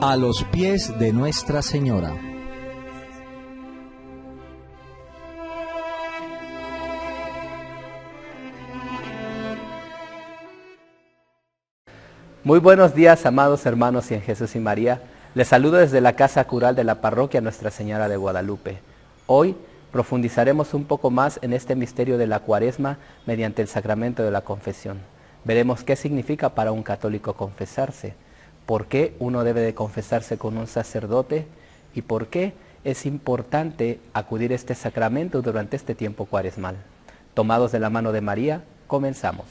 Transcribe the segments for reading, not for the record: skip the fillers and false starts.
A los pies de Nuestra Señora. Muy buenos días, amados hermanos y en Jesús y María. Les saludo desde la Casa Cural de la Parroquia Nuestra Señora de Guadalupe. Hoy profundizaremos un poco más en este misterio de la Cuaresma mediante el sacramento de la confesión. Veremos qué significa para un católico confesarse, por qué uno debe de confesarse con un sacerdote y por qué es importante acudir a este sacramento durante este tiempo cuaresmal. Tomados de la mano de María, comenzamos.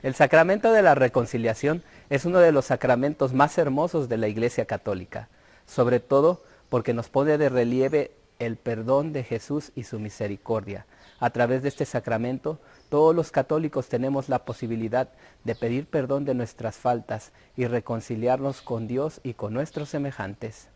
El sacramento de la reconciliación es uno de los sacramentos más hermosos de la Iglesia Católica, sobre todo porque nos pone de relieve el perdón de Jesús y su misericordia. A través de este sacramento, todos los católicos tenemos la posibilidad de pedir perdón de nuestras faltas y reconciliarnos con Dios y con nuestros semejantes.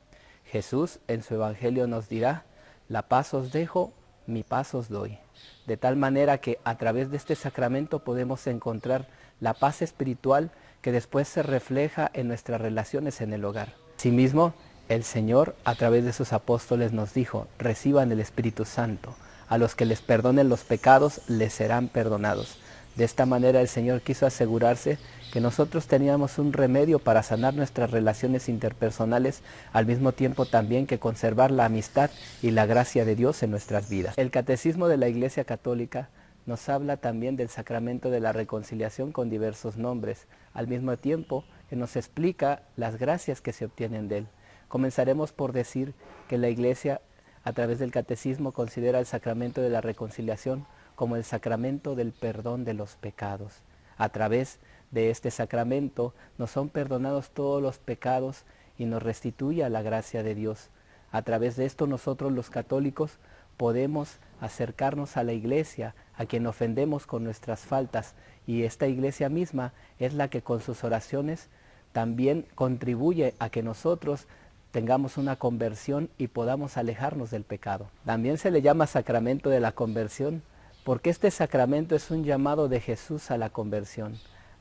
Jesús en su Evangelio nos dirá: la paz os dejo, mi paz os doy. De tal manera que a través de este sacramento podemos encontrar la paz espiritual que después se refleja en nuestras relaciones en el hogar. Asimismo, el Señor a través de sus apóstoles nos dijo: reciban el Espíritu Santo. A los que les perdonen los pecados les serán perdonados. De esta manera el Señor quiso asegurarse que nosotros teníamos un remedio para sanar nuestras relaciones interpersonales, al mismo tiempo también que conservar la amistad y la gracia de Dios en nuestras vidas. El Catecismo de la Iglesia Católica nos habla también del sacramento de la reconciliación con diversos nombres, al mismo tiempo que nos explica las gracias que se obtienen de él. Comenzaremos por decir que la Iglesia, a través del Catecismo, considera el sacramento de la reconciliación como el sacramento del perdón de los pecados. A través de este sacramento nos son perdonados todos los pecados y nos restituye a la gracia de Dios. A través de esto nosotros los católicos podemos acercarnos a la Iglesia, a quien ofendemos con nuestras faltas, y esta Iglesia misma es la que con sus oraciones también contribuye a que nosotros tengamos una conversión y podamos alejarnos del pecado. También se le llama sacramento de la conversión porque este sacramento es un llamado de Jesús a la conversión.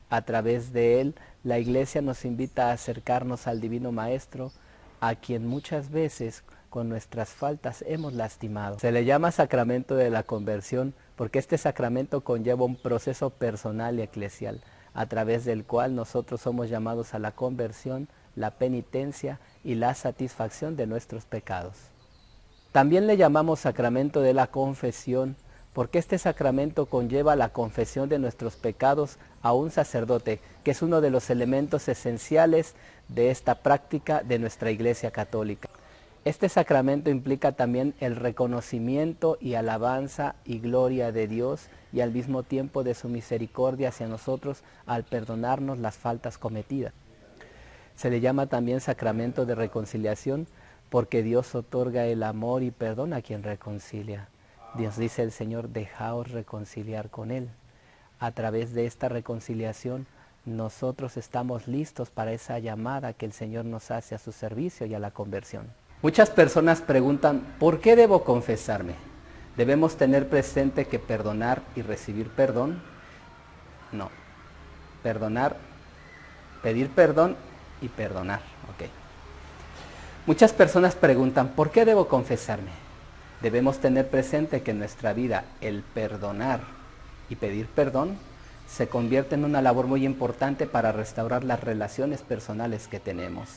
A través de él, la Iglesia nos invita a acercarnos al Divino Maestro, a quien muchas veces con nuestras faltas hemos lastimado. Se le llama sacramento de la conversión porque este sacramento conlleva un proceso personal y eclesial, a través del cual nosotros somos llamados a la conversión, la penitencia y la satisfacción de nuestros pecados. También le llamamos sacramento de la confesión porque este sacramento conlleva la confesión de nuestros pecados a un sacerdote, que es uno de los elementos esenciales de esta práctica de nuestra Iglesia Católica. Este sacramento implica también el reconocimiento y alabanza y gloria de Dios y al mismo tiempo de su misericordia hacia nosotros al perdonarnos las faltas cometidas. Se le llama también sacramento de reconciliación porque Dios otorga el amor y perdón a quien reconcilia. Dios dice el Señor: dejaos reconciliar con Él. A través de esta reconciliación nosotros estamos listos para esa llamada que el Señor nos hace a su servicio y a la conversión. Muchas personas preguntan: ¿por qué debo confesarme? ¿Debemos tener presente que perdonar y recibir perdón? No. Perdonar, pedir perdón y perdonar. Okay. Muchas personas preguntan: ¿por qué debo confesarme? Debemos tener presente que en nuestra vida el perdonar y pedir perdón se convierte en una labor muy importante para restaurar las relaciones personales que tenemos.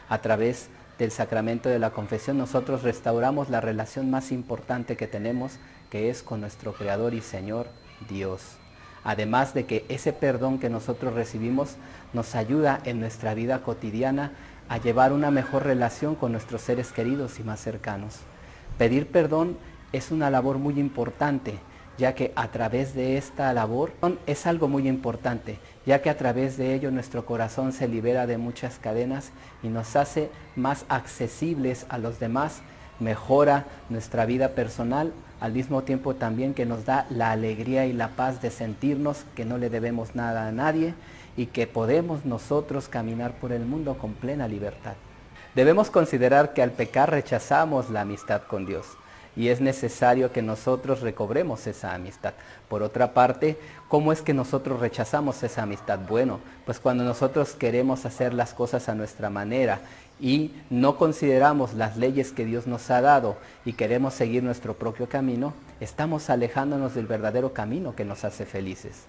A través del sacramento de la confesión nosotros restauramos la relación más importante que tenemos, que es con nuestro Creador y Señor Dios. Además de que ese perdón que nosotros recibimos nos ayuda en nuestra vida cotidiana a llevar una mejor relación con nuestros seres queridos y más cercanos. Pedir perdón es una labor muy importante, ya que a través de esta labor es algo muy importante, ya que a través de ello nuestro corazón se libera de muchas cadenas y nos hace más accesibles a los demás, mejora nuestra vida personal, al mismo tiempo también que nos da la alegría y la paz de sentirnos que no le debemos nada a nadie y que podemos nosotros caminar por el mundo con plena libertad. Debemos considerar que al pecar rechazamos la amistad con Dios. y es necesario que nosotros recobremos esa amistad. Por otra parte, ¿cómo es que nosotros rechazamos esa amistad? Bueno, pues cuando nosotros queremos hacer las cosas a nuestra manera y no consideramos las leyes que Dios nos ha dado y queremos seguir nuestro propio camino, estamos alejándonos del verdadero camino que nos hace felices.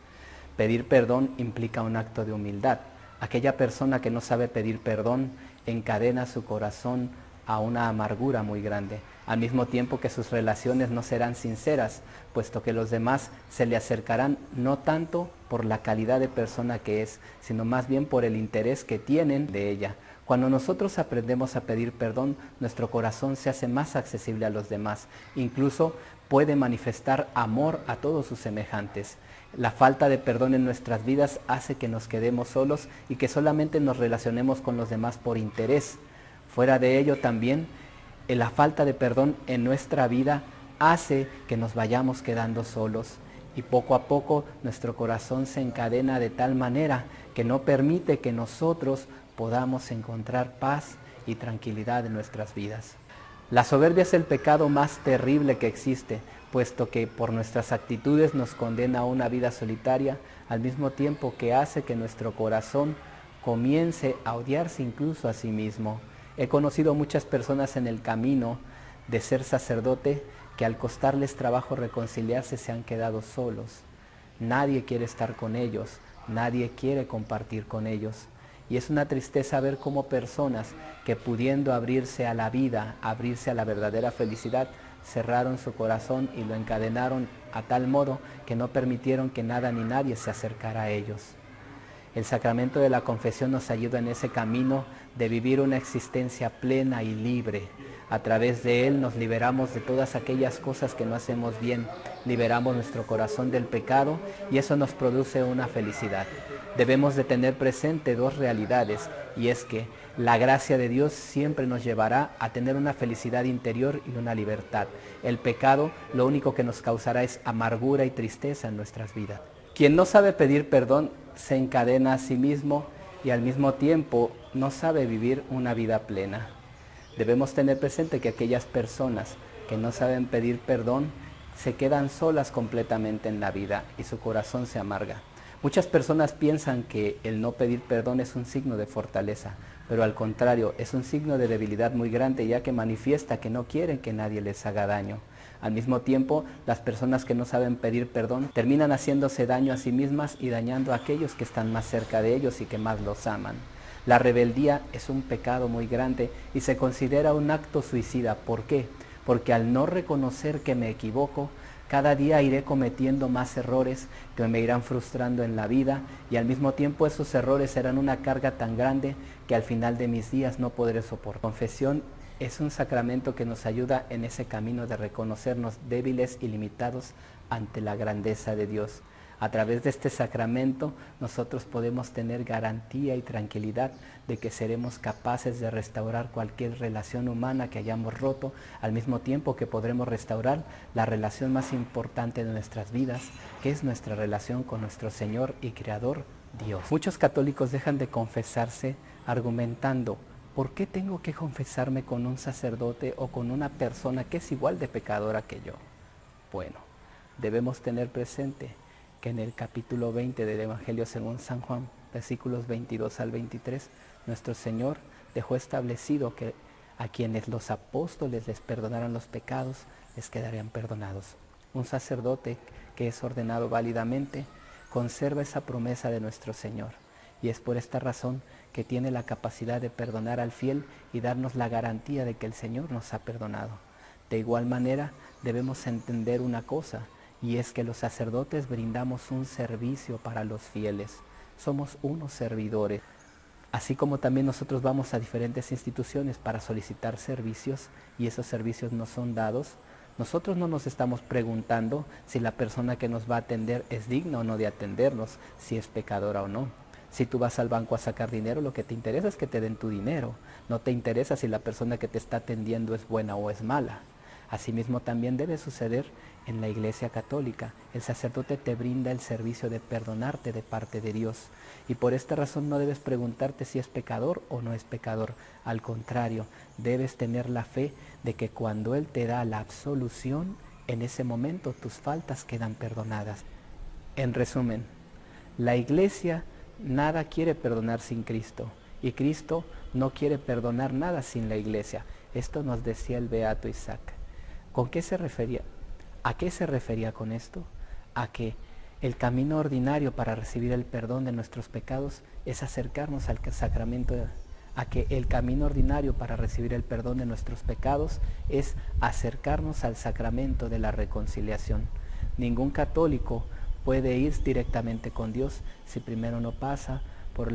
Pedir perdón implica un acto de humildad. Aquella persona que no sabe pedir perdón encadena su corazón a una amargura muy grande, al mismo tiempo que sus relaciones no serán sinceras, puesto que los demás se le acercarán no tanto por la calidad de persona que es, sino más bien por el interés que tienen de ella. Cuando nosotros aprendemos a pedir perdón, nuestro corazón se hace más accesible a los demás, incluso puede manifestar amor a todos sus semejantes. La falta de perdón en nuestras vidas hace que nos quedemos solos y que solamente nos relacionemos con los demás por interés. Fuera de ello también, la falta de perdón en nuestra vida hace que nos vayamos quedando solos y poco a poco nuestro corazón se encadena de tal manera que no permite que nosotros podamos encontrar paz y tranquilidad en nuestras vidas. La soberbia es el pecado más terrible que existe, puesto que por nuestras actitudes nos condena a una vida solitaria, al mismo tiempo que hace que nuestro corazón comience a odiarse incluso a sí mismo. He conocido muchas personas en el camino de ser sacerdote que al costarles trabajo reconciliarse se han quedado solos. Nadie quiere estar con ellos, nadie quiere compartir con ellos. Y es una tristeza ver cómo personas que pudiendo abrirse a la vida, abrirse a la verdadera felicidad, cerraron su corazón y lo encadenaron a tal modo que no permitieron que nada ni nadie se acercara a ellos. El sacramento de la confesión nos ayuda en ese camino de vivir una existencia plena y libre. A través de él nos liberamos de todas aquellas cosas que no hacemos bien, liberamos nuestro corazón del pecado y eso nos produce una felicidad. Debemos de tener presente dos realidades, y es que la gracia de Dios siempre nos llevará a tener una felicidad interior y una libertad. El pecado lo único que nos causará es amargura y tristeza en nuestras vidas. Quien no sabe pedir perdón se encadena a sí mismo y al mismo tiempo no sabe vivir una vida plena. Debemos tener presente que aquellas personas que no saben pedir perdón se quedan solas completamente en la vida y su corazón se amarga. Muchas personas piensan que el no pedir perdón es un signo de fortaleza, pero al contrario, es un signo de debilidad muy grande, ya que manifiesta que no quieren que nadie les haga daño. Al mismo tiempo, las personas que no saben pedir perdón terminan haciéndose daño a sí mismas y dañando a aquellos que están más cerca de ellos y que más los aman. La rebeldía es un pecado muy grande y se considera un acto suicida. ¿Por qué? Porque al no reconocer que me equivoco, cada día iré cometiendo más errores que me irán frustrando en la vida y al mismo tiempo esos errores serán una carga tan grande que al final de mis días no podré soportar. Confesión es un sacramento que nos ayuda en ese camino de reconocernos débiles y limitados ante la grandeza de Dios. A través de este sacramento nosotros podemos tener garantía y tranquilidad de que seremos capaces de restaurar cualquier relación humana que hayamos roto, al mismo tiempo que podremos restaurar la relación más importante de nuestras vidas, que es nuestra relación con nuestro Señor y Creador, Dios. Muchos católicos dejan de confesarse argumentando: ¿por qué tengo que confesarme con un sacerdote o con una persona que es igual de pecadora que yo? Bueno, debemos tener presente que en el capítulo 20 del Evangelio según San Juan, versículos 22 al 23, nuestro Señor dejó establecido que a quienes los apóstoles les perdonaran los pecados, les quedarían perdonados. Un sacerdote que es ordenado válidamente conserva esa promesa de nuestro Señor, y es por esta razón que tiene la capacidad de perdonar al fiel y darnos la garantía de que el Señor nos ha perdonado. De igual manera, debemos entender una cosa, y es que los sacerdotes brindamos un servicio para los fieles. Somos unos servidores. Así como también nosotros vamos a diferentes instituciones para solicitar servicios y esos servicios nos son dados, nosotros no nos estamos preguntando si la persona que nos va a atender es digna o no de atendernos, si es pecadora o no. Si tú vas al banco a sacar dinero, lo que te interesa es que te den tu dinero. No te interesa si la persona que te está atendiendo es buena o es mala. Asimismo también debe suceder en la Iglesia Católica. El sacerdote te brinda el servicio de perdonarte de parte de Dios. Y por esta razón no debes preguntarte si es pecador o no es pecador. Al contrario, debes tener la fe de que cuando Él te da la absolución, en ese momento tus faltas quedan perdonadas. En resumen, la Iglesia nada quiere perdonar sin Cristo. Y Cristo no quiere perdonar nada sin la Iglesia. Esto nos decía el beato Isaac. ¿Con qué se refería? ¿A qué se refería con esto? A que el camino ordinario para recibir el perdón de nuestros pecados es acercarnos al sacramento, a que el camino ordinario para recibir el perdón de nuestros pecados es acercarnos al sacramento de la reconciliación. Ningún católico puede ir directamente con Dios si primero no pasa por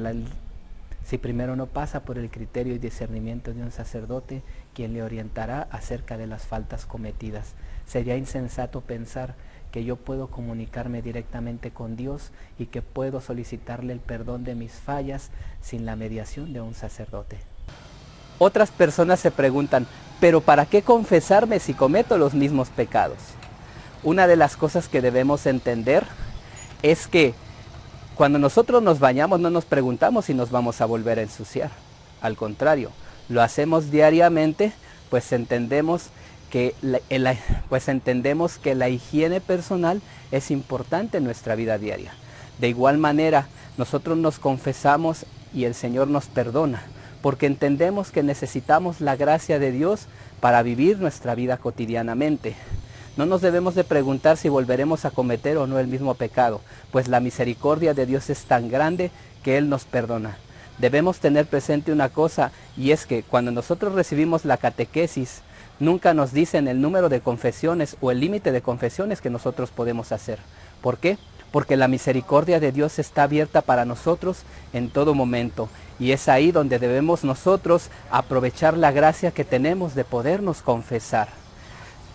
el criterio y discernimiento de un sacerdote, quien le orientará acerca de las faltas cometidas. Sería insensato pensar que yo puedo comunicarme directamente con Dios y que puedo solicitarle el perdón de mis fallas sin la mediación de un sacerdote. Otras personas se preguntan, ¿pero para qué confesarme si cometo los mismos pecados? Una de las cosas que debemos entender es que cuando nosotros nos bañamos no nos preguntamos si nos vamos a volver a ensuciar. Al contrario, lo hacemos diariamente, pues entendemos que la higiene personal es importante en nuestra vida diaria. De igual manera, nosotros nos confesamos y el Señor nos perdona, porque entendemos que necesitamos la gracia de Dios para vivir nuestra vida cotidianamente. No nos debemos de preguntar si volveremos a cometer o no el mismo pecado, pues la misericordia de Dios es tan grande que Él nos perdona. Debemos tener presente una cosa, y es que cuando nosotros recibimos la catequesis, nunca nos dicen el número de confesiones o el límite de confesiones que nosotros podemos hacer. ¿Por qué? Porque la misericordia de Dios está abierta para nosotros en todo momento, y es ahí donde debemos nosotros aprovechar la gracia que tenemos de podernos confesar.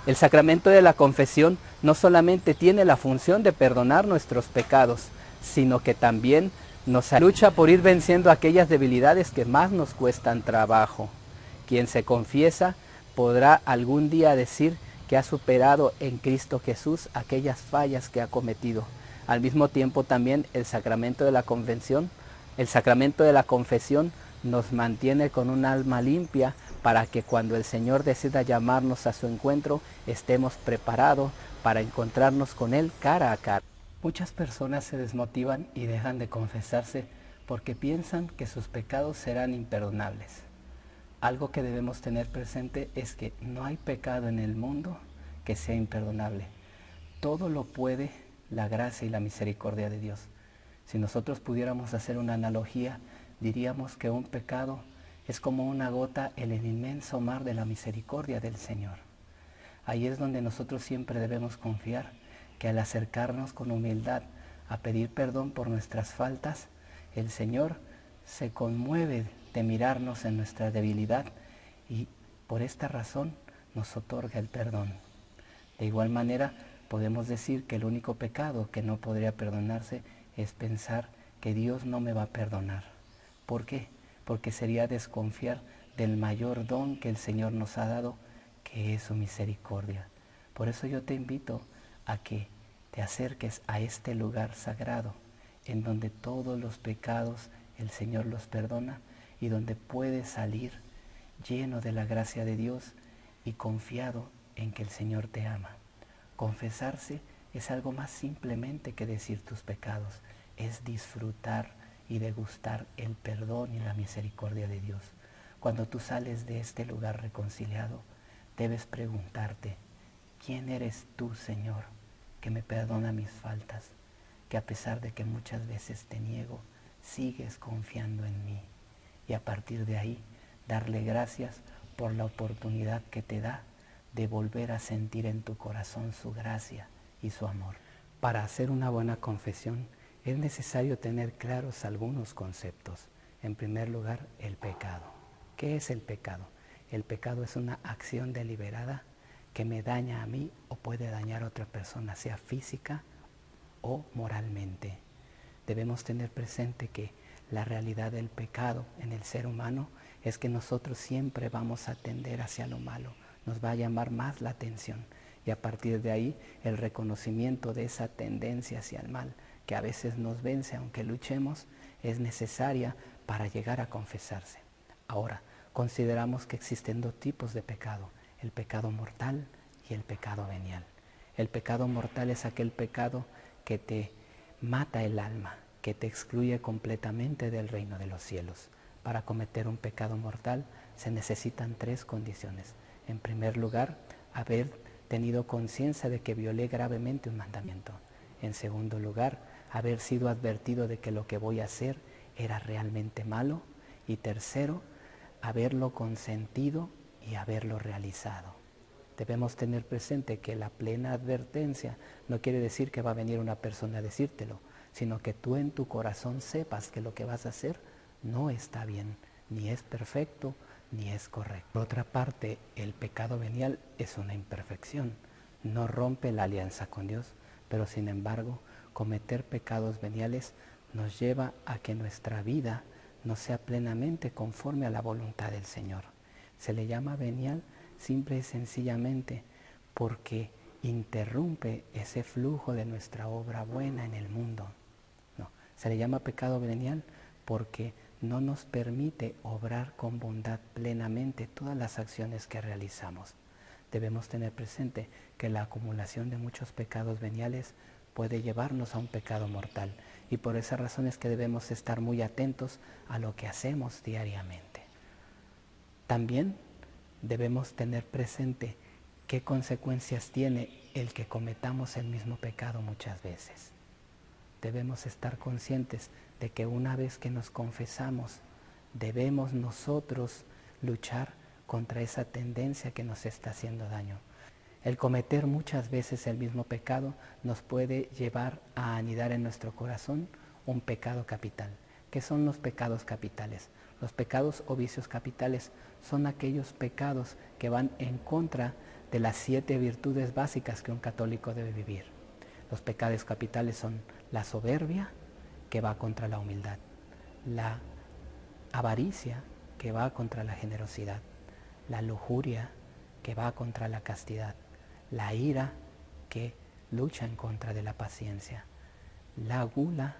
El sacramento de la confesión no solamente tiene la función de perdonar nuestros pecados, sino que también nos lucha por ir venciendo aquellas debilidades que más nos cuestan trabajo. Quien se confiesa podrá algún día decir que ha superado en Cristo Jesús aquellas fallas que ha cometido. Al mismo tiempo también el sacramento de la confesión nos mantiene con un alma limpia para que cuando el Señor decida llamarnos a su encuentro, estemos preparados para encontrarnos con Él cara a cara. Muchas personas se desmotivan y dejan de confesarse porque piensan que sus pecados serán imperdonables. Algo que debemos tener presente es que no hay pecado en el mundo que sea imperdonable. Todo lo puede la gracia y la misericordia de Dios. Si nosotros pudiéramos hacer una analogía, diríamos que un pecado es como una gota en el inmenso mar de la misericordia del Señor. Ahí es donde nosotros siempre debemos confiar que al acercarnos con humildad a pedir perdón por nuestras faltas, el Señor se conmueve de mirarnos en nuestra debilidad y por esta razón nos otorga el perdón. De igual manera, podemos decir que el único pecado que no podría perdonarse es pensar que Dios no me va a perdonar. ¿Por qué? Porque sería desconfiar del mayor don que el Señor nos ha dado, que es su misericordia. Por eso yo te invito a que te acerques a este lugar sagrado, en donde todos los pecados el Señor los perdona y donde puedes salir lleno de la gracia de Dios y confiado en que el Señor te ama. Confesarse es algo más simplemente que decir tus pecados, es disfrutar y degustar el perdón y la misericordia de Dios. Cuando tú sales de este lugar reconciliado, debes preguntarte, ¿quién eres tú, Señor, que me perdona mis faltas? Que a pesar de que muchas veces te niego, sigues confiando en mí. Y a partir de ahí, darle gracias por la oportunidad que te da de volver a sentir en tu corazón su gracia y su amor. Para hacer una buena confesión, es necesario tener claros algunos conceptos. En primer lugar, el pecado. ¿Qué es el pecado? El pecado es una acción deliberada que me daña a mí o puede dañar a otra persona, sea física o moralmente. Debemos tener presente que la realidad del pecado en el ser humano es que nosotros siempre vamos a tender hacia lo malo. nos va a llamar más la atención. Y a partir de ahí, el reconocimiento de esa tendencia hacia el mal, que a veces nos vence aunque luchemos, es necesaria para llegar a confesarse. Ahora, consideramos que existen dos tipos de pecado, el pecado mortal y el pecado venial. El pecado mortal es aquel pecado que te mata el alma, que te excluye completamente del reino de los cielos. Para cometer un pecado mortal se necesitan tres condiciones. En primer lugar, haber tenido conciencia de que violé gravemente un mandamiento. En segundo lugar, haber sido advertido de que lo que voy a hacer era realmente malo. Y tercero, haberlo consentido y haberlo realizado. Debemos tener presente que la plena advertencia no quiere decir que va a venir una persona a decírtelo, sino que tú en tu corazón sepas que lo que vas a hacer no está bien, ni es perfecto, ni es correcto. Por otra parte, el pecado venial es una imperfección, no rompe la alianza con Dios, pero sin embargo, cometer pecados veniales nos lleva a que nuestra vida no sea plenamente conforme a la voluntad del Señor. Se le llama venial simple y sencillamente porque interrumpe ese flujo de nuestra obra buena en el mundo. No, se le llama pecado venial porque no nos permite obrar con bondad plenamente todas las acciones que realizamos. Debemos tener presente que la acumulación de muchos pecados veniales puede llevarnos a un pecado mortal, y por esa razón es que debemos estar muy atentos a lo que hacemos diariamente. También debemos tener presente qué consecuencias tiene el que cometamos el mismo pecado muchas veces. Debemos estar conscientes de que una vez que nos confesamos, debemos nosotros luchar contra esa tendencia que nos está haciendo daño. El cometer muchas veces el mismo pecado nos puede llevar a anidar en nuestro corazón un pecado capital. ¿Qué son los pecados capitales? Los pecados o vicios capitales son aquellos pecados que van en contra de las 7 virtudes básicas que un católico debe vivir. Los pecados capitales son la soberbia, que va contra la humildad, la avaricia, que va contra la generosidad, la lujuria, que va contra la castidad, la ira, que lucha en contra de la paciencia, la gula,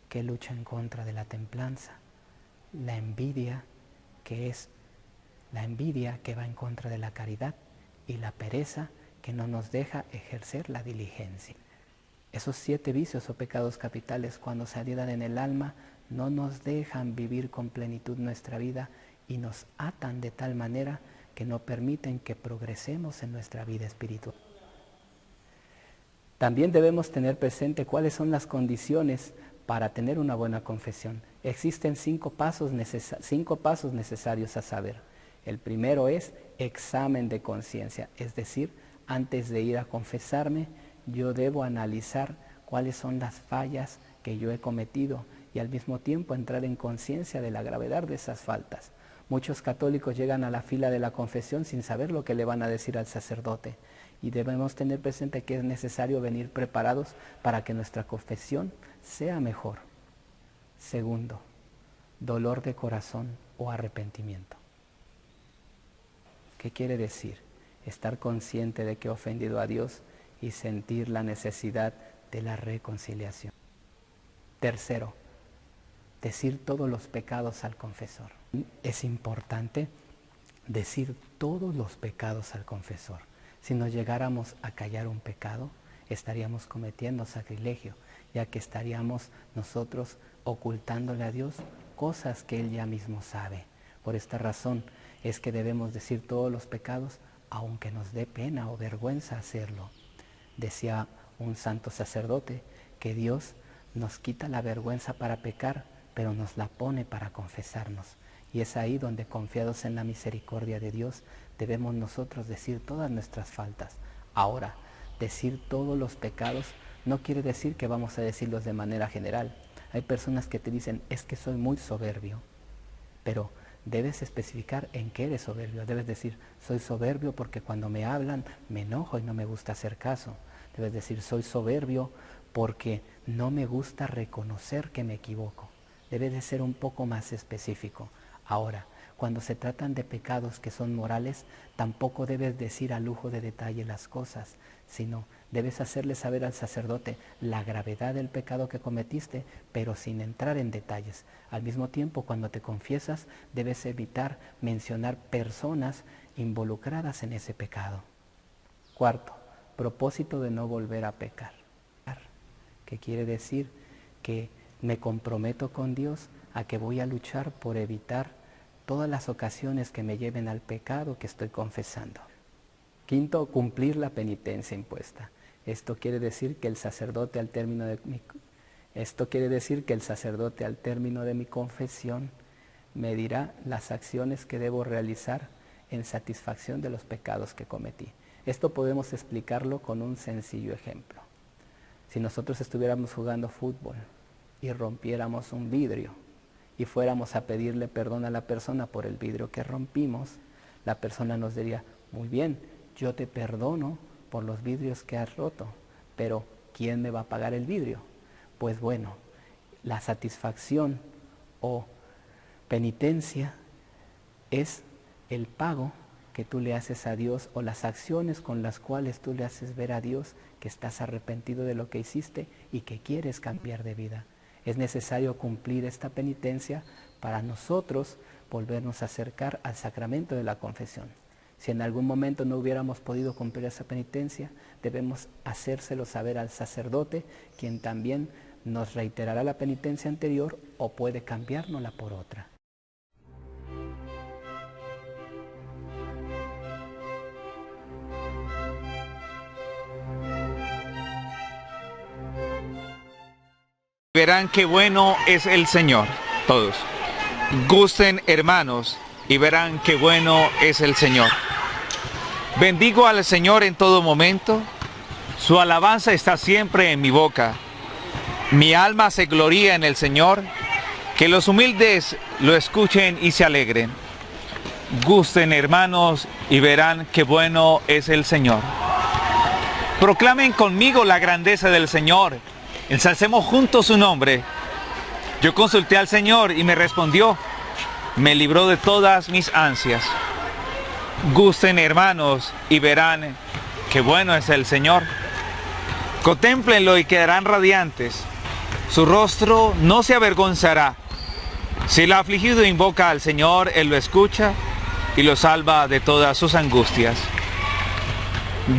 que lucha en contra de la templanza, la envidia, que va en contra de la caridad, y la pereza, que no nos deja ejercer la diligencia. Esos 7 vicios o pecados capitales, cuando se anidan en el alma, no nos dejan vivir con plenitud nuestra vida y nos atan de tal manera que no permiten que progresemos en nuestra vida espiritual. También debemos tener presente cuáles son las condiciones para tener una buena confesión. Existen 5 pasos necesarios a saber. El primero es examen de conciencia, es decir, antes de ir a confesarme, yo debo analizar cuáles son las fallas que yo he cometido y al mismo tiempo entrar en conciencia de la gravedad de esas faltas. Muchos católicos llegan a la fila de la confesión sin saber lo que le van a decir al sacerdote, y debemos tener presente que es necesario venir preparados para que nuestra confesión sea mejor. Segundo, dolor de corazón o arrepentimiento. ¿Qué quiere decir? Estar consciente de que he ofendido a Dios y sentir la necesidad de la reconciliación. Tercero, decir todos los pecados al confesor. Es importante decir todos los pecados al confesor. Si nos llegáramos a callar un pecado, estaríamos cometiendo sacrilegio, ya que estaríamos nosotros ocultándole a Dios cosas que Él ya mismo sabe. Por esta razón es que debemos decir todos los pecados, aunque nos dé pena o vergüenza hacerlo. Decía un santo sacerdote que Dios nos quita la vergüenza para pecar, pero nos la pone para confesarnos. Y es ahí donde, confiados en la misericordia de Dios, debemos nosotros decir todas nuestras faltas. Ahora, decir todos los pecados no quiere decir que vamos a decirlos de manera general. Hay personas que te dicen, es que soy muy soberbio, pero debes especificar en qué eres soberbio. Debes decir, soy soberbio porque cuando me hablan me enojo y no me gusta hacer caso. Debes decir, soy soberbio porque no me gusta reconocer que me equivoco. Debes de ser un poco más específico. Ahora, Cuando se tratan de pecados que son morales, tampoco debes decir a lujo de detalle las cosas, sino debes hacerle saber al sacerdote la gravedad del pecado que cometiste, pero sin entrar en detalles. Al mismo tiempo, cuando te confiesas, debes evitar mencionar personas involucradas en ese pecado. Cuarto, propósito de no volver a pecar. ¿Qué quiere decir? Que me comprometo con Dios a que voy a luchar por evitar todas las ocasiones que me lleven al pecado que estoy confesando. Quinto, cumplir la penitencia impuesta. Esto quiere decir que el sacerdote al término de mi confesión me dirá las acciones que debo realizar en satisfacción de los pecados que cometí. Esto podemos explicarlo con un sencillo ejemplo. Si nosotros estuviéramos jugando fútbol y rompiéramos un vidrio y fuéramos a pedirle perdón a la persona por el vidrio que rompimos, la persona nos diría, muy bien, yo te perdono por los vidrios que has roto, pero ¿quién me va a pagar el vidrio? Pues bueno, la satisfacción o penitencia es el pago que tú le haces a Dios o las acciones con las cuales tú le haces ver a Dios que estás arrepentido de lo que hiciste y que quieres cambiar de vida. Es necesario cumplir esta penitencia para nosotros volvernos a acercar al sacramento de la confesión. Si en algún momento no hubiéramos podido cumplir esa penitencia, debemos hacérselo saber al sacerdote, quien también nos reiterará la penitencia anterior o puede cambiárnosla por otra. Verán qué bueno es el Señor. Todos. Gusten, hermanos, y verán qué bueno es el Señor. Bendigo al Señor en todo momento. Su alabanza está siempre en mi boca. Mi alma se gloría en el Señor. Que los humildes lo escuchen y se alegren. Gusten, hermanos, y verán qué bueno es el Señor. Proclamen conmigo la grandeza del Señor. Ensalcemos juntos su nombre. Yo consulté al Señor y me respondió. Me libró de todas mis ansias. Gusten, hermanos, y verán qué bueno es el Señor. Contémplenlo y quedarán radiantes. Su rostro no se avergonzará. Si el afligido invoca al Señor, Él lo escucha y lo salva de todas sus angustias.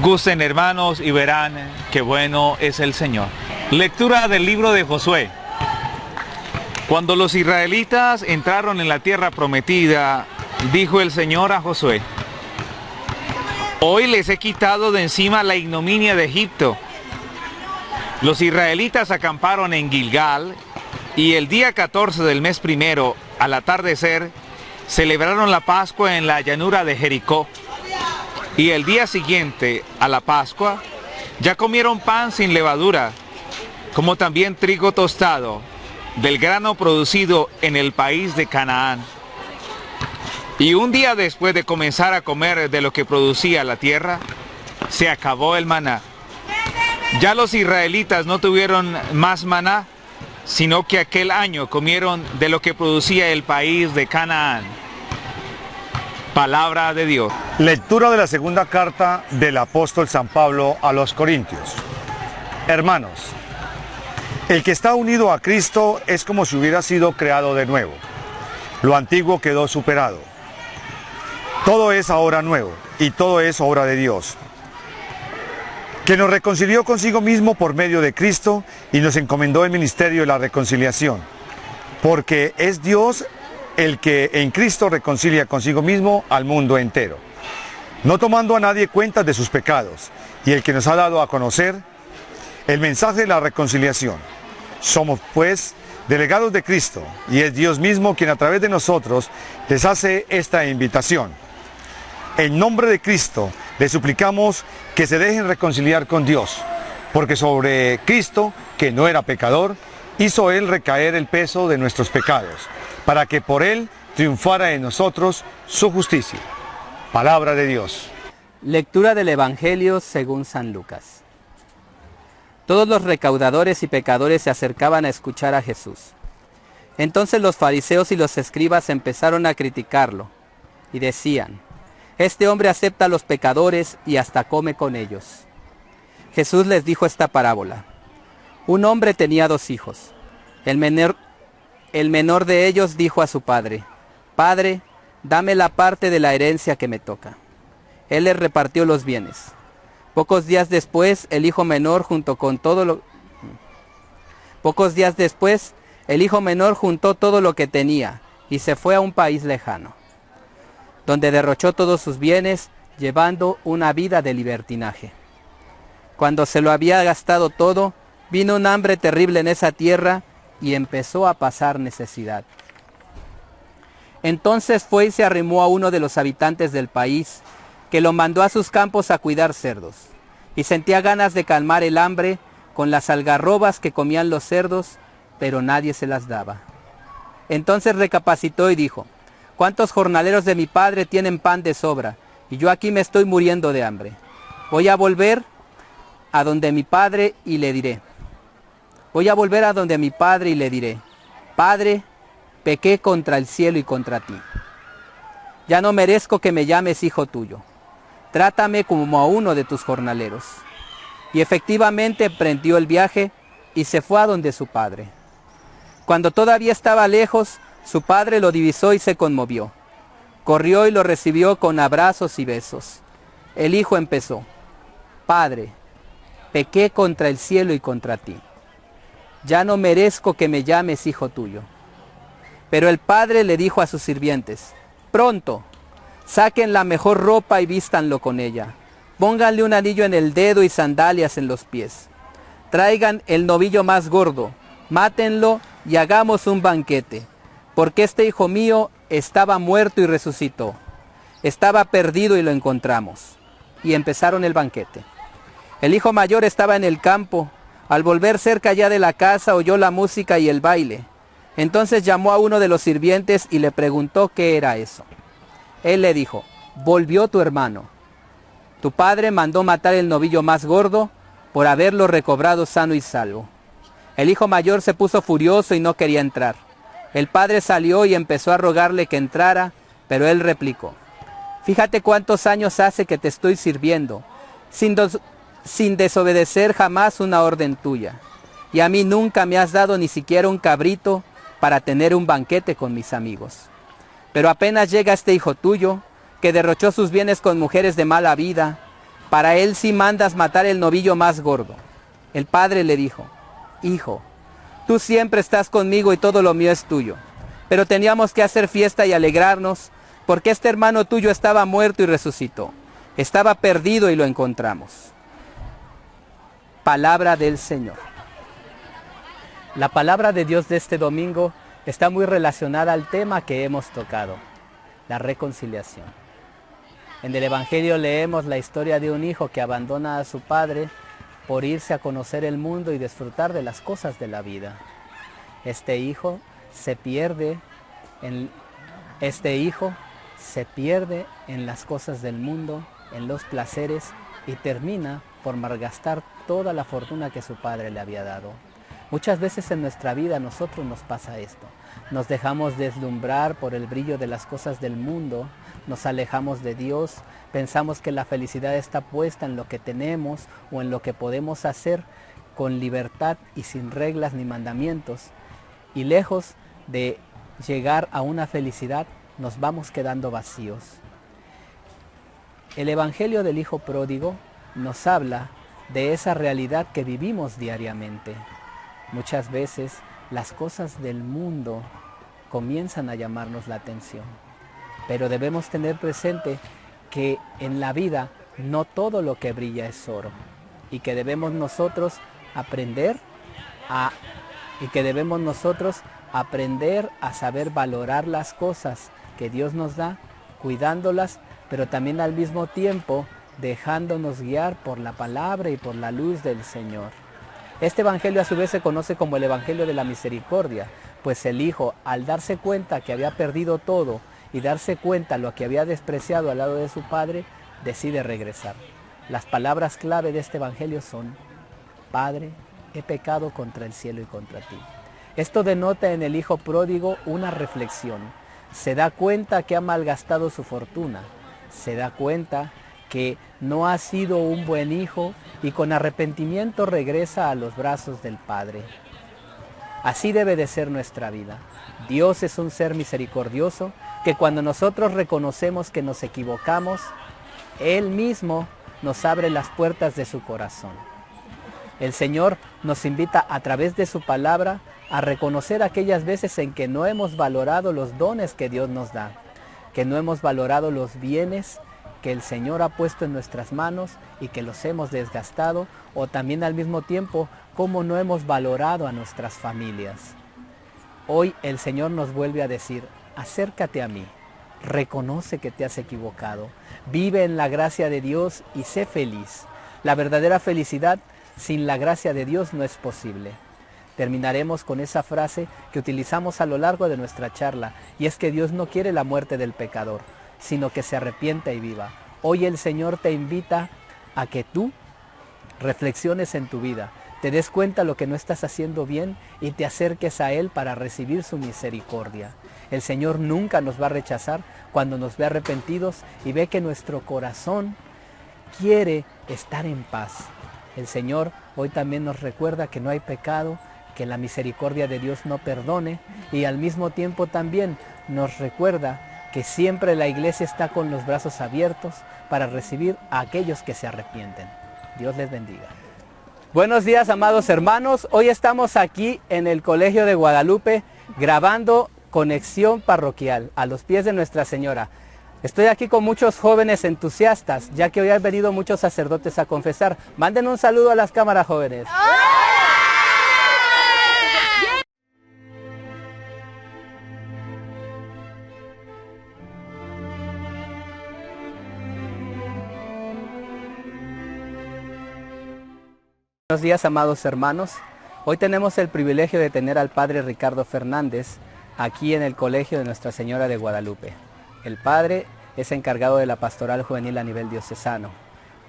Gusten, hermanos, y verán qué bueno es el Señor. Lectura del libro de Josué. Cuando los israelitas entraron en la tierra prometida, dijo el Señor a Josué: Hoy les he quitado de encima la ignominia de Egipto. Los israelitas acamparon en Gilgal y el día 14 del mes primero, al atardecer, celebraron la Pascua en la llanura de Jericó. Y el día siguiente, a la Pascua, ya comieron pan sin levadura, como también trigo tostado, del grano producido en el país de Canaán. Y un día después de comenzar a comer de lo que producía la tierra, se acabó el maná. Ya los israelitas no tuvieron más maná, sino que aquel año comieron de lo que producía el país de Canaán. Palabra de Dios. Lectura de la segunda carta del apóstol San Pablo a los Corintios. Hermanos, el que está unido a Cristo es como si hubiera sido creado de nuevo. Lo antiguo quedó superado. Todo es ahora nuevo y todo es obra de Dios, que nos reconcilió consigo mismo por medio de Cristo y nos encomendó el ministerio de la reconciliación, porque es Dios el que en Cristo reconcilia consigo mismo al mundo entero, no tomando a nadie cuenta de sus pecados, y el que nos ha dado a conocer el mensaje de la reconciliación. Somos pues delegados de Cristo, y es Dios mismo quien a través de nosotros les hace esta invitación. En nombre de Cristo les suplicamos que se dejen reconciliar con Dios, porque sobre Cristo, que no era pecador, hizo Él recaer el peso de nuestros pecados, para que por Él triunfara en nosotros su justicia. Palabra de Dios. Lectura del Evangelio según San Lucas. Todos los recaudadores y pecadores se acercaban a escuchar a Jesús. Entonces los fariseos y los escribas empezaron a criticarlo y decían: este hombre acepta a los pecadores y hasta come con ellos. Jesús les dijo esta parábola. Un hombre tenía 2 hijos. El menor de ellos dijo a su padre: Padre, dame la parte de la herencia que me toca. Él les repartió los bienes. Pocos días después, el hijo menor juntó todo lo que tenía y se fue a un país lejano, donde derrochó todos sus bienes, llevando una vida de libertinaje. Cuando se lo había gastado todo, vino un hambre terrible en esa tierra y empezó a pasar necesidad. Entonces fue y se arrimó a uno de los habitantes del país, que lo mandó a sus campos a cuidar cerdos, y sentía ganas de calmar el hambre con las algarrobas que comían los cerdos, pero nadie se las daba. Entonces recapacitó y dijo: ¿cuántos jornaleros de mi padre tienen pan de sobra, y yo aquí me estoy muriendo de hambre? Voy a volver a donde mi padre y le diré: Padre, pequé contra el cielo y contra ti. Ya no merezco que me llames hijo tuyo. Trátame como a uno de tus jornaleros. Y efectivamente emprendió el viaje y se fue a donde su padre. Cuando todavía estaba lejos, su padre lo divisó y se conmovió. Corrió y lo recibió con abrazos y besos. El hijo empezó: Padre, pequé contra el cielo y contra ti. Ya no merezco que me llames hijo tuyo. Pero el padre le dijo a sus sirvientes: pronto, saquen la mejor ropa y vístanlo con ella. Pónganle un anillo en el dedo y sandalias en los pies. Traigan el novillo más gordo, mátenlo y hagamos un banquete, porque este hijo mío estaba muerto y resucitó. Estaba perdido y lo encontramos. Y empezaron el banquete. El hijo mayor estaba en el campo. Al volver cerca ya de la casa, oyó la música y el baile. Entonces llamó a uno de los sirvientes y le preguntó qué era eso. Él le dijo: volvió tu hermano. Tu padre mandó matar el novillo más gordo por haberlo recobrado sano y salvo. El hijo mayor se puso furioso y no quería entrar. El padre salió y empezó a rogarle que entrara, pero él replicó: fíjate cuántos años hace que te estoy sirviendo, sin desobedecer jamás una orden tuya. Y a mí nunca me has dado ni siquiera un cabrito para tener un banquete con mis amigos. Pero apenas llega este hijo tuyo, que derrochó sus bienes con mujeres de mala vida, para él sí mandas matar el novillo más gordo. El padre le dijo: hijo, tú siempre estás conmigo y todo lo mío es tuyo. Pero teníamos que hacer fiesta y alegrarnos, porque este hermano tuyo estaba muerto y resucitó. Estaba perdido y lo encontramos. Palabra del Señor. La palabra de Dios de este domingo está muy relacionada al tema que hemos tocado, la reconciliación. En el Evangelio leemos la historia de un hijo que abandona a su padre por irse a conocer el mundo y disfrutar de las cosas de la vida. Este hijo se pierde en las cosas del mundo, en los placeres, y termina por malgastar toda la fortuna que su padre le había dado. Muchas veces en nuestra vida a nosotros nos pasa esto. Nos dejamos deslumbrar por el brillo de las cosas del mundo, nos alejamos de Dios, pensamos que la felicidad está puesta en lo que tenemos o en lo que podemos hacer con libertad y sin reglas ni mandamientos. Y lejos de llegar a una felicidad, nos vamos quedando vacíos. El Evangelio del Hijo Pródigo nos habla de esa realidad que vivimos diariamente. Muchas veces las cosas del mundo comienzan a llamarnos la atención, pero debemos tener presente que en la vida no todo lo que brilla es oro, y que debemos nosotros aprender a saber valorar las cosas que Dios nos da, cuidándolas, pero también al mismo tiempo dejándonos guiar por la palabra y por la luz del Señor. Este evangelio a su vez se conoce como el evangelio de la misericordia, pues el hijo, al darse cuenta que había perdido todo y darse cuenta lo que había despreciado al lado de su padre, decide regresar. Las palabras clave de este evangelio son: Padre, he pecado contra el cielo y contra ti. Esto denota en el hijo pródigo una reflexión. Se da cuenta que ha malgastado su fortuna, se da cuenta que no ha sido un buen hijo y con arrepentimiento regresa a los brazos del Padre. Así debe de ser nuestra vida. Dios es un ser misericordioso que cuando nosotros reconocemos que nos equivocamos, Él mismo nos abre las puertas de su corazón. El Señor nos invita a través de su palabra a reconocer aquellas veces en que no hemos valorado los dones que Dios nos da, que no hemos valorado los bienes que el Señor ha puesto en nuestras manos y que los hemos desgastado, o también al mismo tiempo cómo no hemos valorado a nuestras familias. Hoy el Señor nos vuelve a decir: acércate a mí, reconoce que te has equivocado, vive en la gracia de Dios y sé feliz. La verdadera felicidad sin la gracia de Dios no es posible. Terminaremos con esa frase que utilizamos a lo largo de nuestra charla, y es que Dios no quiere la muerte del pecador, sino que se arrepienta y viva. Hoy el Señor te invita a que tú reflexiones en tu vida, te des cuenta lo que no estás haciendo bien y te acerques a Él para recibir su misericordia. El Señor nunca nos va a rechazar cuando nos ve arrepentidos y ve que nuestro corazón quiere estar en paz. El Señor hoy también nos recuerda que no hay pecado, que la misericordia de Dios no perdone, y al mismo tiempo también nos recuerda que siempre la iglesia está con los brazos abiertos para recibir a aquellos que se arrepienten. Dios les bendiga. Buenos días, amados hermanos. Hoy estamos aquí en el Colegio de Guadalupe grabando Conexión Parroquial a los pies de Nuestra Señora. Estoy aquí con muchos jóvenes entusiastas, ya que hoy han venido muchos sacerdotes a confesar. Manden un saludo a las cámaras, jóvenes. Buenos días, amados hermanos. Hoy tenemos el privilegio de tener al Padre Ricardo Fernández aquí en el Colegio de Nuestra Señora de Guadalupe. El Padre es encargado de la pastoral juvenil a nivel diocesano.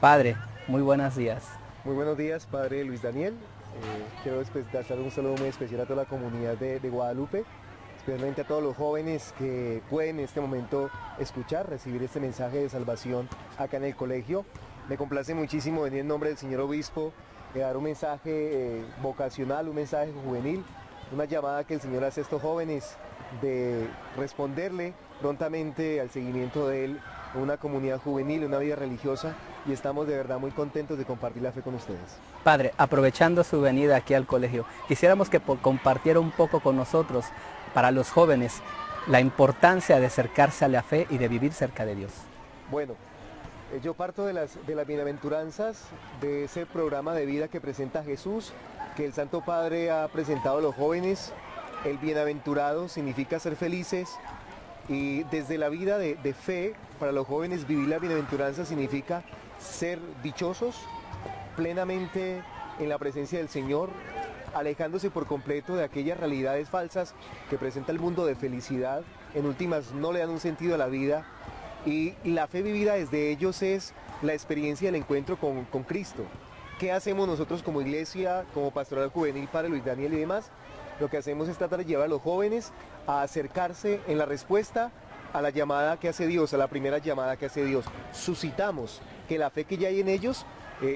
Padre, muy buenos días. Muy buenos días, Padre Luis Daniel. Quiero dar un saludo muy especial a toda la comunidad de Guadalupe, especialmente a todos los jóvenes que pueden en este momento escuchar, recibir este mensaje de salvación acá en el colegio. Me complace muchísimo venir en nombre del señor obispo, dar un mensaje vocacional, un mensaje juvenil, una llamada que el Señor hace a estos jóvenes de responderle prontamente al seguimiento de Él en una comunidad juvenil, una vida religiosa, y estamos de verdad muy contentos de compartir la fe con ustedes. Padre, aprovechando su venida aquí al colegio, quisiéramos que compartiera un poco con nosotros, para los jóvenes, la importancia de acercarse a la fe y de vivir cerca de Dios. Bueno, yo parto de las bienaventuranzas, de ese programa de vida que presenta Jesús, que el Santo Padre ha presentado a los jóvenes. El bienaventurado significa ser felices, y desde la vida de fe, para los jóvenes vivir la bienaventuranza significa ser dichosos, plenamente en la presencia del Señor, alejándose por completo de aquellas realidades falsas que presenta el mundo de felicidad. En últimas no le dan un sentido a la vida, y la fe vivida desde ellos es la experiencia del encuentro con Cristo. ¿Qué hacemos nosotros como iglesia, como pastoral juvenil, Padre Luis Daniel y demás? Lo que hacemos es tratar de llevar a los jóvenes a acercarse en la respuesta a la llamada que hace Dios, a la primera llamada que hace Dios. Suscitamos que la fe que ya hay en ellos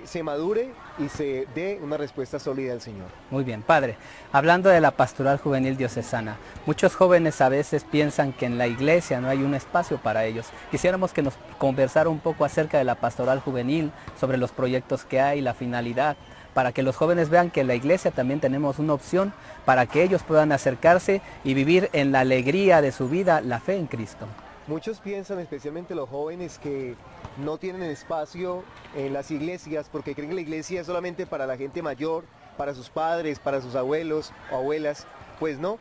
se madure y se dé una respuesta sólida al Señor. Muy bien, Padre. Hablando de la pastoral juvenil diocesana, muchos jóvenes a veces piensan que en la iglesia no hay un espacio para ellos. Quisiéramos que nos conversara un poco acerca de la pastoral juvenil, sobre los proyectos que hay, la finalidad, para que los jóvenes vean que en la iglesia también tenemos una opción para que ellos puedan acercarse y vivir en la alegría de su vida la fe en Cristo. Muchos piensan, especialmente los jóvenes, que no tienen espacio en las iglesias porque creen que la iglesia es solamente para la gente mayor, para sus padres, para sus abuelos o abuelas. Pues no,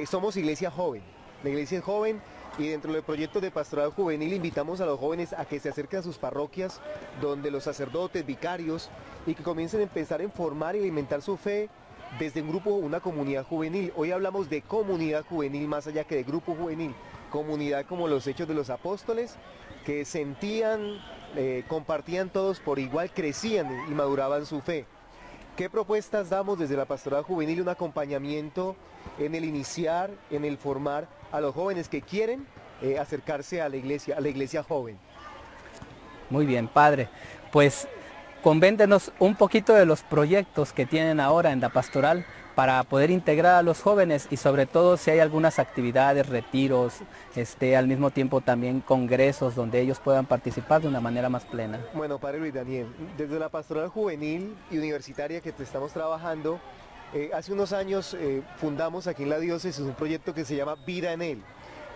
somos iglesia joven. La iglesia es joven, y dentro del proyecto de pastoral juvenil invitamos a los jóvenes a que se acerquen a sus parroquias, donde los sacerdotes, vicarios, y que comiencen a empezar a formar y alimentar su fe desde un grupo, una comunidad juvenil. Hoy hablamos de comunidad juvenil más allá que de grupo juvenil. Comunidad como los Hechos de los Apóstoles, que sentían, compartían todos por igual, crecían y maduraban su fe. ¿Qué propuestas damos desde la Pastoral Juvenil? Un acompañamiento en el iniciar, en el formar a los jóvenes que quieren acercarse a la iglesia joven. Muy bien, padre. Pues convéntenos un poquito de los proyectos que tienen ahora en la pastoral para poder integrar a los jóvenes y sobre todo si hay algunas actividades, retiros, al mismo tiempo también congresos donde ellos puedan participar de una manera más plena. Bueno, padre Luis Daniel, desde la Pastoral Juvenil y Universitaria que estamos trabajando, hace unos años fundamos aquí en la diócesis un proyecto que se llama Vida en Él,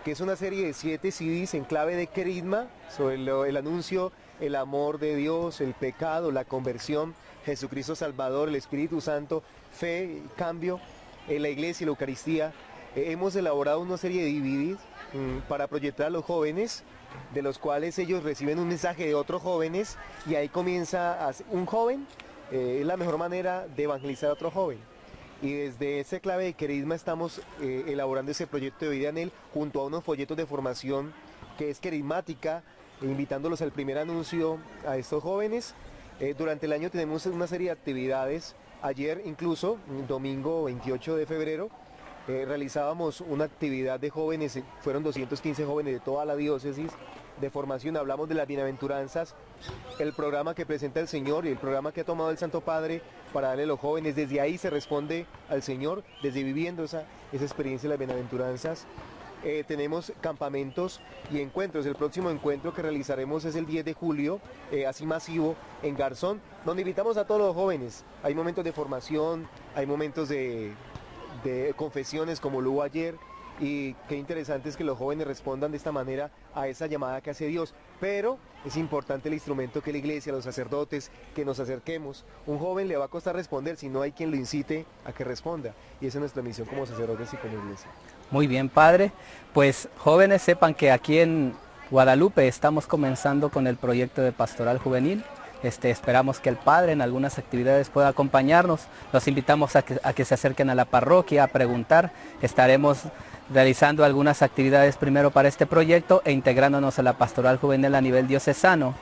que es una serie de 7 CDs en clave de querigma sobre el anuncio, el amor de Dios, el pecado, la conversión, Jesucristo Salvador, el Espíritu Santo, fe, cambio, la iglesia y la Eucaristía. Hemos elaborado una serie de DVDs para proyectar a los jóvenes, de los cuales ellos reciben un mensaje de otros jóvenes y ahí comienza un joven, es la mejor manera de evangelizar a otro joven. Y desde ese clave de querigma estamos elaborando ese proyecto de Vida en Él junto a unos folletos de formación que es querigmática, invitándolos al primer anuncio a estos jóvenes. Durante el año tenemos una serie de actividades. Ayer incluso, domingo 28 de febrero, realizábamos una actividad de jóvenes, fueron 215 jóvenes de toda la diócesis de formación, hablamos de las bienaventuranzas, el programa que presenta el Señor y el programa que ha tomado el Santo Padre para darle a los jóvenes, desde ahí se responde al Señor, desde viviendo esa experiencia de las bienaventuranzas. Tenemos campamentos y encuentros. El próximo encuentro que realizaremos es el 10 de julio, así masivo, en Garzón, donde invitamos a todos los jóvenes. Hay momentos de formación, hay momentos de confesiones como lo hubo ayer, y qué interesante es que los jóvenes respondan de esta manera a esa llamada que hace Dios. Pero es importante el instrumento que la iglesia, los sacerdotes, que nos acerquemos. Un joven le va a costar responder si no hay quien lo incite a que responda. Y esa es nuestra misión como sacerdotes y como iglesia. Muy bien, padre. Pues jóvenes, sepan que aquí en Guadalupe estamos comenzando con el proyecto de Pastoral Juvenil. Esperamos que el padre en algunas actividades pueda acompañarnos. Los invitamos a que se acerquen a la parroquia a preguntar. Estaremos realizando algunas actividades primero para este proyecto e integrándonos a la Pastoral Juvenil a nivel diocesano.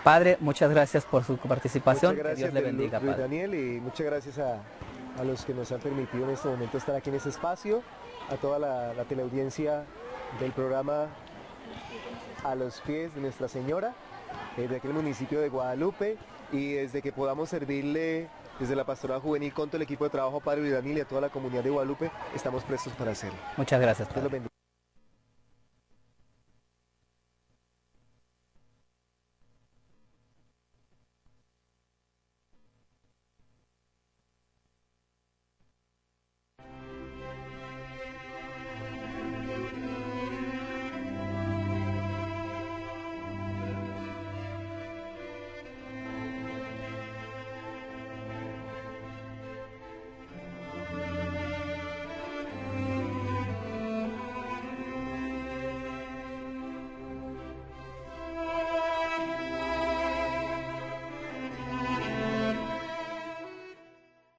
Padre, muchas gracias por su participación. Muchas gracias, que Dios le bendiga, Luis padre. Daniel, y muchas gracias a los que nos han permitido en este momento estar aquí en este espacio, a toda la teleaudiencia del programa A los Pies de Nuestra Señora, de aquel municipio de Guadalupe, y desde que podamos servirle desde la Pastoral Juvenil con todo el equipo de trabajo, padre Luis Daniel, y a toda la comunidad de Guadalupe, estamos prestos para hacerlo. Muchas gracias, Dios padre. los bendiga.